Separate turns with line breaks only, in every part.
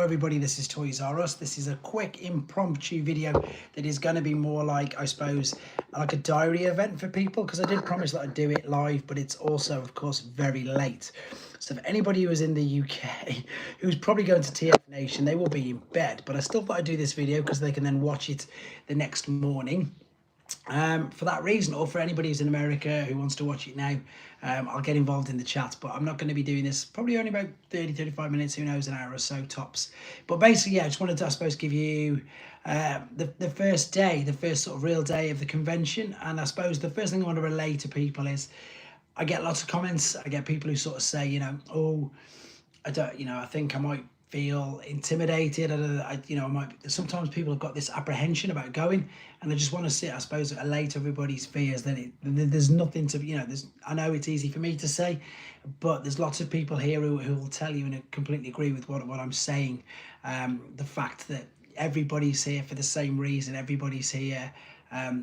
everybody, this is Toys R Us. This is a quick impromptu video that is going to be more like, I suppose, like a diary event for people, because I did promise that I'd do it live, but it's also, of course, very late. So for anybody who is in the UK, who's probably going to tfnation, they will be in bed, but I still thought I'd do this video because they can then watch it the next morning. For that reason, or for anybody who's in America who wants to watch it now, I'll get involved in the chat, but I'm not going to be doing this probably only about 30-35 minutes, who knows, an hour or so tops. But basically, yeah, I just wanted to, I suppose, give you the first day, the first sort of real day of the convention. And I suppose the first thing I want to relay to people is I get lots of comments. I get people who sort of say, you know, oh, I don't, you know, I think I might feel intimidated. Sometimes people have got this apprehension about going, and I just want to sit, I suppose, allay to everybody's fears that there's nothing to, you know, I know it's easy for me to say, but there's lots of people here who will tell you and completely agree with what I'm saying. The fact that everybody's here for the same reason, everybody's here,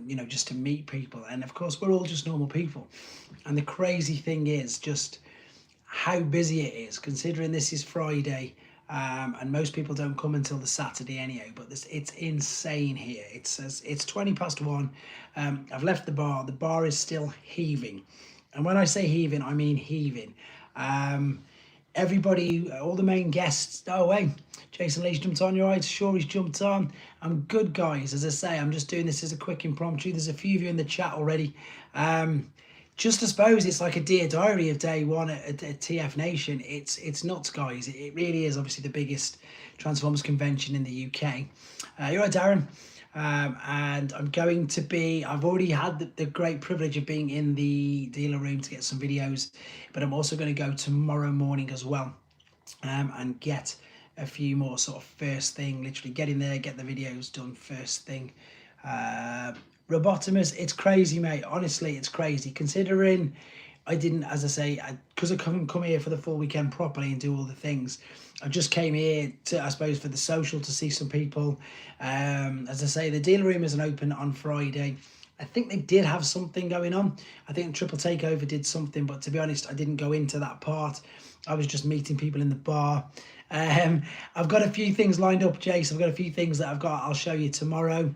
you know, just to meet people. And of course, we're all just normal people. And the crazy thing is just how busy it is, considering this is Friday. And most people don't come until the Saturday anyhow, but it's insane here. It says it's 1:20. I've left the bar. The bar is still heaving. And when I say heaving, I mean heaving. Everybody, all the main guests, oh, hey, Jason Lee's jumped on, you're right, sure he's jumped on. I'm good, guys. As I say, I'm just doing this as a quick impromptu. There's a few of you in the chat already. Just I suppose it's like a dear diary of day one at tfnation. It's nuts, guys. It really is obviously the biggest Transformers convention in the UK. You're right, Darren. And I'm going to be, I've already had the great privilege of being in the dealer room to get some videos, but I'm also going to go tomorrow morning as well, and get a few more sort of first thing, literally get in there, get the videos done first thing. Robotimus, it's crazy, mate. Honestly, it's crazy, considering I didn't, as I say, because I couldn't come here for the full weekend properly and do all the things. I just came here to, I suppose, for the social, to see some people. As I say, the dealer room isn't open on Friday. I think they did have something going on. I think Triple Takeover did something, but to be honest, I didn't go into that part. I was just meeting people in the bar. I've got a few things lined up, Jace. I've got a few things that I'll show you tomorrow.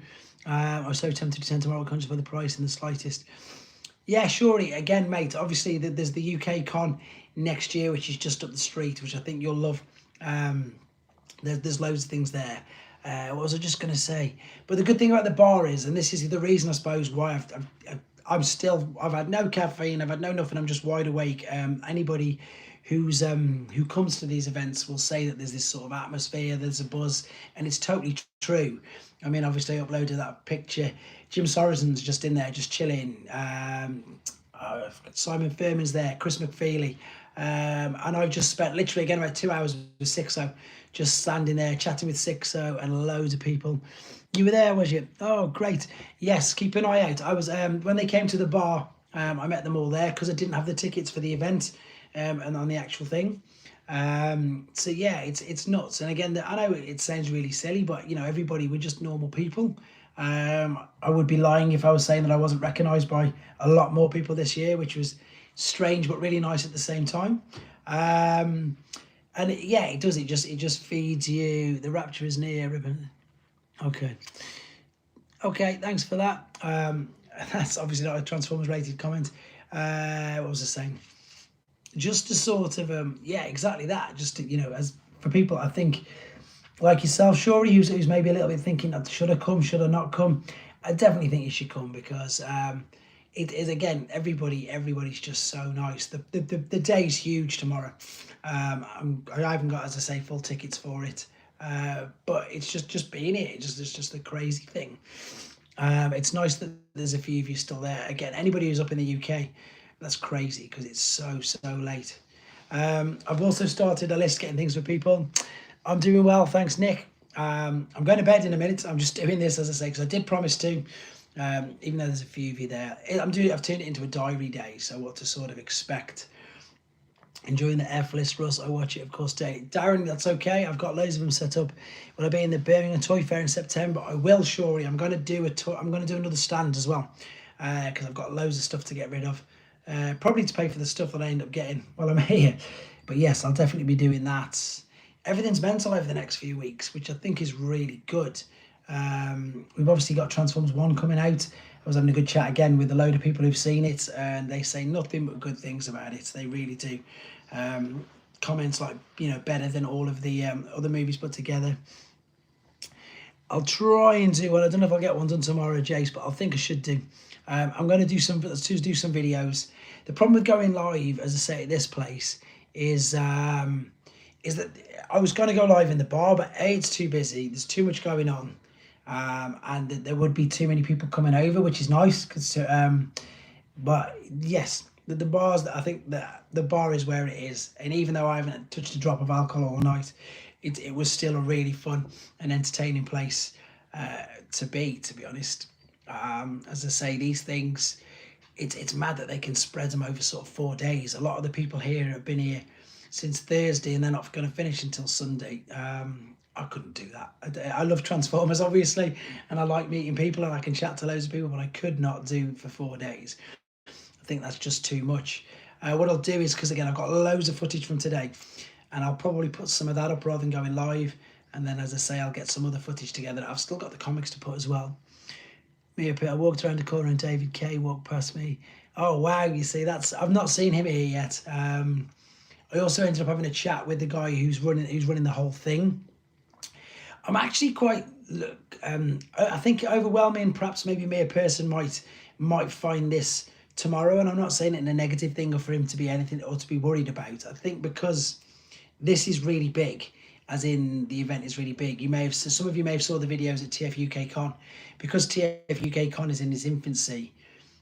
I was so tempted to attend tomorrow, conscious of the price in the slightest. Yeah, surely. Again, mate, obviously there's the UK con next year, which is just up the street, which I think you'll love. There's loads of things there. What was I just going to say? But the good thing about the bar is, and this is the reason, I suppose, why I've had no caffeine, I've had no nothing, I'm just wide awake. Anybody who comes to these events will say that there's this sort of atmosphere, there's a buzz, and it's totally true. I mean, obviously I uploaded that picture. Jim Sorensen's just in there, just chilling. Simon Furman's there, Chris McFeely. And I've just spent literally, again, about 2 hours with Sixo, just standing there chatting with Sixo and loads of people. You were there, was you? Oh, great. Yes, keep an eye out. I was, when they came to the bar, I met them all there because I didn't have the tickets for the event and on the actual thing. So yeah, it's nuts. And again, I know it sounds really silly, but you know, everybody, we're just normal people. I would be lying if I was saying that I wasn't recognized by a lot more people this year, which was strange but really nice at the same time. And yeah, it does, it just feeds you. The rapture is near. Okay, thanks for that. That's obviously not a Transformers rated comment. What was I saying? Just to sort of, yeah, exactly that. Just to, you know, as for people, I think, like yourself, Shuri, who's maybe a little bit thinking, should I come, should I not come? I definitely think you should come, because it is, again, everybody's just so nice. The day's huge tomorrow. I haven't got, as I say, full tickets for it, but it's just being here. It's just a crazy thing. It's nice that there's a few of you still there. Again, anybody who's up in the UK, that's crazy because it's so late. I've also started a list, getting things for people. I'm doing well, thanks, Nick. I'm going to bed in a minute. I'm just doing this, as I say, because I did promise to, even though there's a few of you there. I've turned it into a diary day, so what to sort of expect. Enjoying the F list, Russ. I watch it, of course, daily. Darren, that's okay. I've got loads of them set up. Will I be in the Birmingham Toy Fair in September? I will, surely. I'm going to do another stand as well, because I've got loads of stuff to get rid of. Probably to pay for the stuff that I end up getting while I'm here. But yes, I'll definitely be doing that. everything's mental over the next few weeks, which I think is really good. We've obviously got Transformers 1 coming out. I was having a good chat again with a load of people who've seen it, and they say nothing but good things about it. They really do. Comments like, better than all of the other movies put together. I'll try and do, well, I don't know if I'll get one done tomorrow, Jace, but I think I should do. I'm going to do some videos. The problem with going live, as I say, at this place is that I was going to go live in the bar, but A, it's too busy. There's too much going on. And there would be too many people coming over, which is nice. But yes, the bars, I think that the bar is where it is. And even though I haven't touched a drop of alcohol all night, it was still a really fun and entertaining place to be honest. As I say, these things, it's mad that they can spread them over sort of 4 days. A lot of the people here have been here since Thursday and they're not going to finish until Sunday. I couldn't do that. I love Transformers, obviously, and I like meeting people and I can chat to loads of people, but I could not do for 4 days. I think that's just too much. What I'll do is, because again, I've got loads of footage from today, and I'll probably put some of that up rather than going live. And then, as I say, I'll get some other footage together. I've still got the comics to put as well. I walked around the corner and David Kay walked past me. Oh, wow, you see, I've not seen him here yet. I also ended up having a chat with the guy who's running the whole thing. I'm actually quite, I think overwhelming, perhaps maybe me a person might find this tomorrow, and I'm not saying it in a negative thing or for him to be anything or to be worried about. I think because this is really big, as in the event is really big. Some of you may have saw the videos at TF UK Con. Because TF UK Con is in its infancy,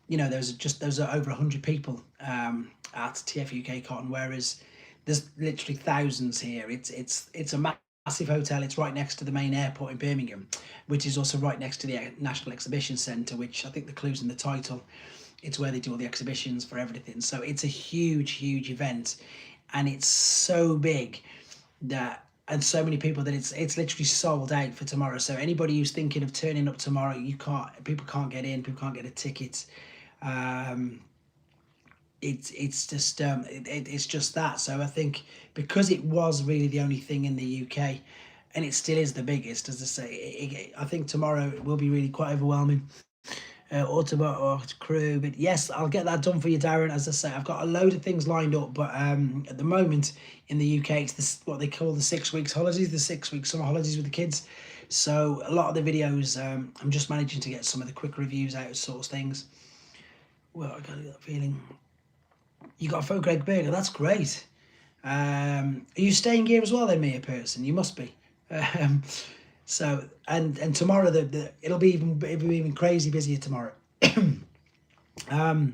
there's over 100 people at TF UK Con, whereas there's literally thousands here. It's a massive hotel. It's right next to the main airport in Birmingham, which is also right next to the National Exhibition Centre, which I think the clue's in the title. It's where they do all the exhibitions for everything. So it's a huge, huge event, and it's so big and so many people that it's literally sold out for tomorrow. So anybody who's thinking of turning up tomorrow, people can't get in, people can't get a ticket. It's just that. So I think because it was really the only thing in the UK, and it still is the biggest, as I say, I think tomorrow it will be really quite overwhelming. Autobot or crew, but yes, I'll get that done for you, Darren. As I say, I've got a load of things lined up, but at the moment in the UK, it's what they call the 6 weeks holidays, the 6 week summer holidays with the kids. So a lot of the videos, I'm just managing to get some of the quick reviews out, sort of things. Well, I got that feeling. You got a faux Greg Burger, that's great. Are you staying here as well then, Mia Person? You must be. So and tomorrow it'll be even crazy busier tomorrow. I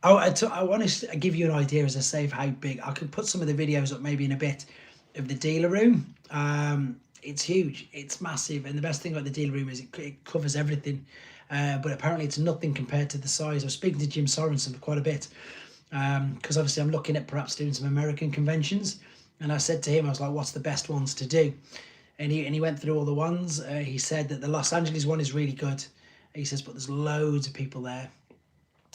want to give you an idea, as I say, of how big. I can put some of the videos up maybe in a bit of the dealer room. It's huge, it's massive, and the best thing about the dealer room is it covers everything. But apparently it's nothing compared to the size. I was speaking to Jim Sorensen for quite a bit, because obviously I'm looking at perhaps doing some American conventions, and I said to him, I was like, what's the best ones to do? And he went through all the ones. He said that the Los Angeles one is really good. He says, but there's loads of people there.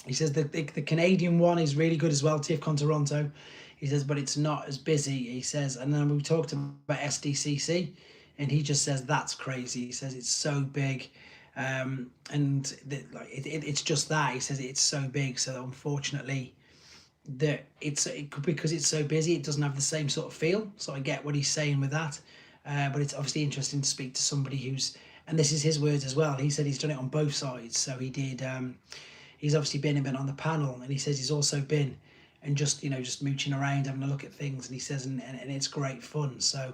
He says the Canadian one is really good as well, TFCon Toronto. He says, but it's not as busy. He says, and then we talked about SDCC, and he just says that's crazy. He says it's so big, and it's just that. He says it's so big. So unfortunately, because it's so busy, it doesn't have the same sort of feel. So I get what he's saying with that. But it's obviously interesting to speak to somebody who's, and this is his words as well, he said he's done it on both sides. So he did, he's obviously been on the panel, and he says he's also been and just mooching around, having a look at things, and he says, and it's great fun. So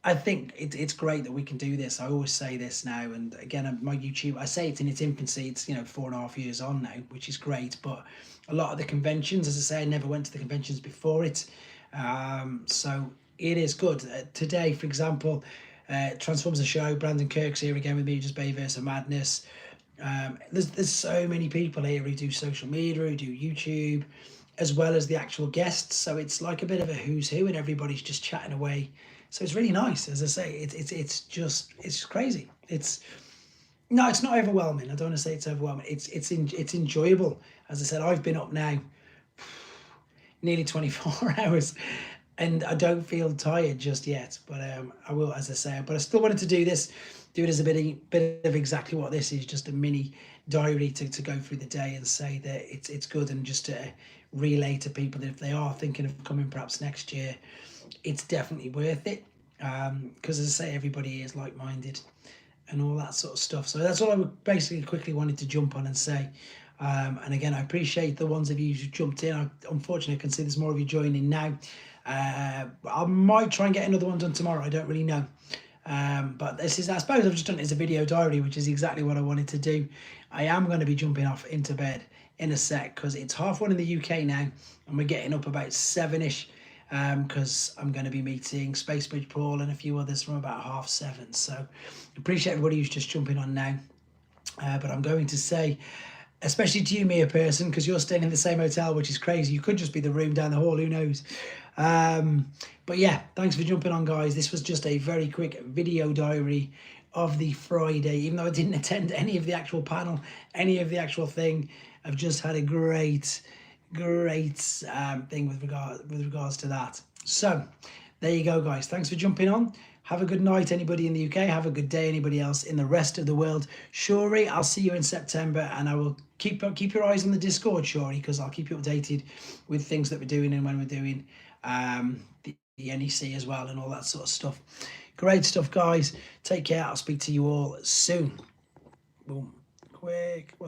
I think it's great that we can do this. I always say this now, and again, my YouTube, I say it's in its infancy. It's 4.5 years on now, which is great. But a lot of the conventions, as I say, I never went to the conventions before it, so it is good. Today, for example, Transformers the show. Brandon Kirk's here again with me, just Bayverse of Madness. There's so many people here who do social media, who do YouTube, as well as the actual guests. So it's like a bit of a who's who, and everybody's just chatting away. So it's really nice. As I say, it's just crazy. It's not overwhelming. I don't want to say it's overwhelming. It's enjoyable. As I said, I've been up now nearly 24 hours. and I don't feel tired just yet, but I will, as I say. But I still wanted to do this, do it as a bit of exactly what this is, just a mini diary to go through the day and say that it's good, and just to relay to people that if they are thinking of coming perhaps next year, it's definitely worth it. Because as I say, everybody is like-minded and all that sort of stuff. So that's all I would basically quickly wanted to jump on and say. And again, I appreciate the ones of you who jumped in. Unfortunately, I can see there's more of you joining now. I might try and get another one done tomorrow. I don't really know. But this is, I suppose I've just done it as a video diary, which is exactly what I wanted to do. I am going to be jumping off into bed in a sec because it's 1:30 in the UK now, and we're getting up about 7ish, because I'm going to be meeting Spacebridge Paul and a few others from about 7:30. So appreciate everybody who's just jumping on now. But I'm going to say, especially to you, Mia person, because you're staying in the same hotel, which is crazy. You could just be the room down the hall, who knows? But yeah, thanks for jumping on, guys. This was just a very quick video diary of the Friday, even though I didn't attend any of the actual panel, any of the actual thing. I've just had a great thing with regards to that. So there you go, guys. Thanks for jumping on. Have a good night, anybody in the UK. Have a good day, anybody else in the rest of the world. Shuri, I'll see you in September, and I will keep your eyes on the Discord, Shuri, because I'll keep you updated with things that we're doing and when we're doing the NEC as well and all that sort of stuff. Great stuff, guys. Take care. I'll speak to you all soon. Boom. Quick. What's